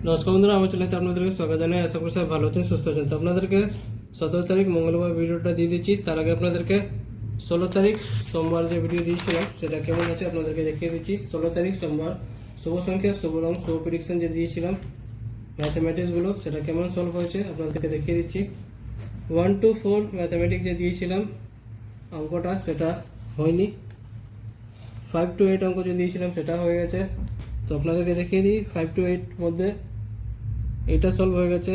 নমস্কার বন্ধুরা, আমার চ্যানেলে আপনাদেরকে স্বাগত জানাই। আশা করি সবাই ভালো আছেন, সুস্থ আছেন। তো আপনাদেরকে 17 তারিখ মঙ্গলবার ভিডিওটা দিয়ে দিচ্ছি। তার আগে আপনাদেরকে 16 তারিখ সোমবার যে ভিডিও দিয়েছিলাম সেটা কেমন আছে আপনাদেরকে দেখিয়ে দিচ্ছি। 16 তারিখ সোমবার শুভ সংখ্যা, শুভ রং, শুভ প্রেডিকশন যে দিয়েছিলাম ম্যাথামেটিক্সগুলো, সেটা কেমন সলভ হয়েছে আপনাদেরকে দেখিয়ে দিচ্ছি। 1 to 4 ম্যাথামেটিক্স যে দিয়েছিলাম অঙ্কটা সেটা হয়নি। 5 to 8 অঙ্ক যে দিয়েছিলাম সেটা হয়ে গেছে। তো আপনাদেরকে দেখিয়ে দিই 5 to 8 মধ্যে এটা সলভ হয়ে গেছে,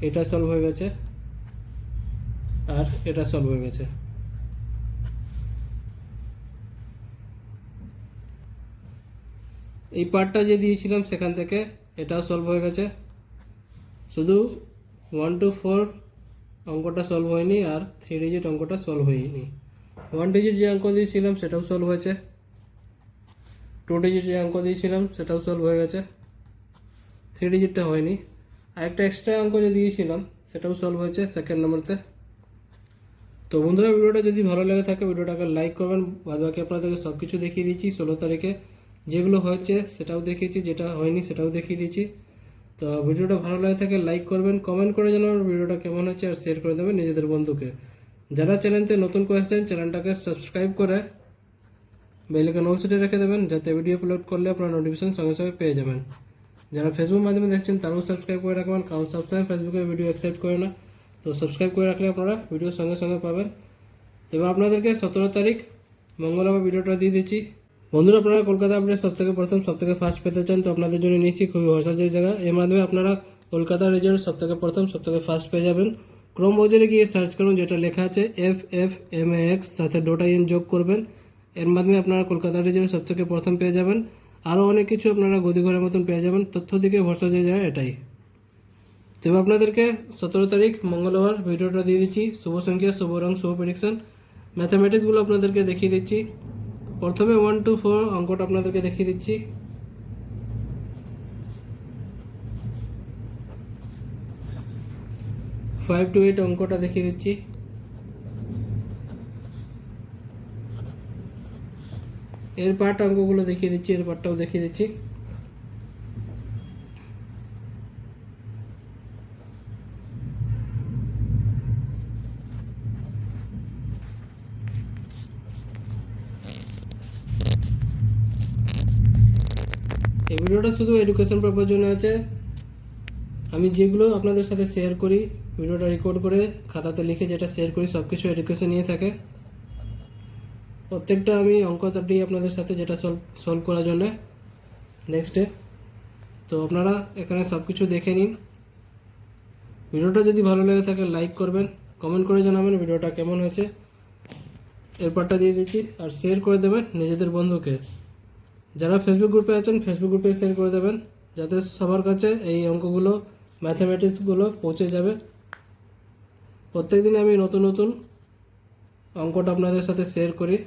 এটা সলভ হয়ে গেছে, আর এটা সলভ হয়ে গেছে। এই পার্টটা যে দিয়েছিলাম সেখান থেকে এটাও সলভ হয়ে গেছে। শুধু 1 to 4 অঙ্কটা সলভ হয়নি, আর 3 ডিজিট অঙ্কটা সলভ হয়নি। 1 ডিজিট যে অঙ্ক দিয়েছিলাম সেটাও সলভ হয়েছে, 2 ডিজিট যে অঙ্ক দিয়েছিলাম সেটাও সলভ হয়ে গেছে, 3 ডিজিটটা হয়নি। আর একটা এক্সট্রা অঙ্ক যে দিয়েছিলাম সেটাও সলভ হয়েছে সেকেন্ড নম্বরতে। তো বন্ধুরা, ভিডিওটা যদি ভালো লেগে থাকে ভিডিওটাকে লাইক করবেন। বাদবাকি আপনাদেরকে সব কিছু দেখিয়ে দিচ্ছি। 16 তারিখে যেগুলো হয়েছে সেটাও দেখিয়েছি, যেটা হয়নি সেটাও দেখিয়ে দিচ্ছি। তো ভিডিওটা ভালো লাগে থাকে লাইক করবেন, কমেন্ট করে জানাবেন ভিডিওটা কেমন হচ্ছে, আর শেয়ার করে দেবেন নিজেদের বন্ধুকে। যারা চ্যানেলতে নতুন করে এসেছেন চ্যানেলটাকে সাবস্ক্রাইব করে বেল আইকন অল সেটে রেখে দেবেন, যাতে ভিডিও আপলোড করলে আপনারা নোটিফিকেশন সঙ্গে সঙ্গে পেয়ে যাবেন। যারা ফেসবুক মাধ্যমে দেখছেন তারাও সাবস্ক্রাইব করে রাখবেন, কারণ সবসময় ফেসবুকে ভিডিও অ্যাকসেপ্ট করে না। তো সাবস্ক্রাইব করে রাখলে আপনারা ভিডিও সঙ্গে সঙ্গে পাবেন। তো এবার আপনাদেরকে 17 তারিখ মঙ্গলবার ভিডিওটা দিয়ে দিচ্ছি। বন্ধুরা, আপনারা কলকাতা আপডেট সবথেকে প্রথম সবথেকে ফার্স্ট পেতে চান তো আপনাদের জন্য নিয়েছি খুবই ভরসার জায়গা। এর মাধ্যমে আপনারা কলকাতা রেজাল্ট সবথেকে প্রথম সবথেকে ফার্স্ট পেয়ে যাবেন। ক্রোম ব্রাউজারে গিয়ে সার্চ করুন, যেটা লেখা আছে FFMAX সাথে .in যোগ করবেন। এর মাধ্যমে আপনারা কলকাতা রেজাল্ট সবথেকে প্রথম পেয়ে যাবেন। আরও অনেক কিছু আপনারা গদিঘরের মতন পেয়ে যাবেন। তথ্য দিকে ভরসা জায়গা এটাই। তবে আপনাদেরকে 17 তারিখ মঙ্গলবার ভিডিওটা দিয়ে দিচ্ছি। শুভ সংখ্যা, শুভ রং, শুভ প্রেডিকশন ম্যাথামেটিক্সগুলো আপনাদেরকে দেখিয়ে দিচ্ছি। প্রথমে 1 to 4 অঙ্কটা আপনাদেরকে দেখিয়ে দিচ্ছি। ফাইভ টু 8 অঙ্কটা দেখিয়ে দিচ্ছি। এর পার্ট অঙ্কগুলো দেখিয়ে দিচ্ছি, এর পার্টটাও দেখিয়ে দিচ্ছি। এই ভিডিওটা শুধু এডুকেশন পারপাস জন্য আছে। আমি যেগুলো আপনাদের সাথে শেয়ার করি, ভিডিওটা রেকর্ড করে খাতাতে লিখে যেটা শেয়ার করি, সব কিছু এডুকেশন নিয়ে থাকে। প্রত্যেকটা আমি অঙ্কটাটি আপনাদের সাথে যেটা সলভ করার জন্য নেক্সটে। তো আপনারা এখানে সব কিছু দেখে নিন। ভিডিওটা যদি ভালো লেগে থাকে লাইক করবেন, কমেন্ট করে জানাবেন ভিডিওটা কেমন হয়েছে। এরপরটা দিয়ে দিচ্ছি, আর শেয়ার করে দেবেন নিজেদের বন্ধুকে। যারা ফেসবুক গ্রুপে আছেন ফেসবুক গ্রুপে শেয়ার করে দেবেন, যাতে সবার কাছে এই অঙ্কগুলো ম্যাথামেটিক্সগুলো পৌঁছে যাবে। প্রত্যেকদিন আমি নতুন নতুন অঙ্কটা আপনাদের সাথে শেয়ার করি।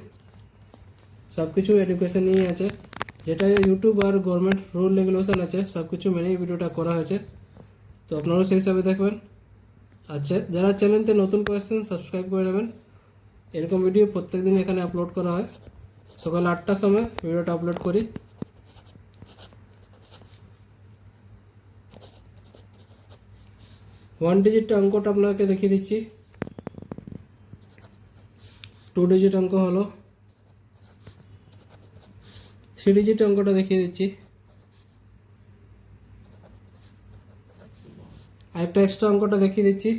সব কিছু এডুকেশন নিয়ে আছে, যেটা ইউটিউব আর গভর্নমেন্ট রুল রেগুলেশন আছে সব কিছু মেনেই ভিডিওটা করা হয়েছে। তো আপনারাও সেই হিসাবে দেখবেন। আচ্ছা, যারা চ্যানেলতে নতুন করেছেন সাবস্ক্রাইব করে নেবেন। এরকম ভিডিও প্রত্যেকদিন এখানে আপলোড করা হয়। সকাল 8টার সময় ভিডিওটা আপলোড করি। ওয়ান ডিজিট অঙ্কটা আপনাকে দেখিয়ে দিচ্ছি। 2 ডিজিট অঙ্ক হলো, 3 ডিজিট অঙ্কটা দেখিয়ে দিচ্ছি। আরেকটা এক্সট্রা অঙ্কটা দেখিয়ে দিচ্ছি।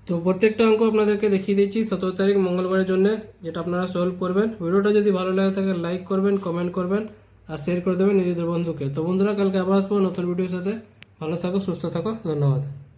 তো প্রত্যেকটা অঙ্ক আপনাদেরকে দেখিয়ে দিচ্ছি 17 তারিখ মঙ্গলবারের জন্য, যেটা আপনারা সলভ করবেন। ভিডিওটা যদি ভালো লাগে থাকে লাইক করবেন, কমেন্ট করবেন, আর শেয়ার করে দেবেন নিজেদের বন্ধুকে। তো বন্ধুরা, কালকে আবার আসবো নতুন ভিডিওর সাথে। ভালো থাকো, সুস্থ থাকো, ধন্যবাদ।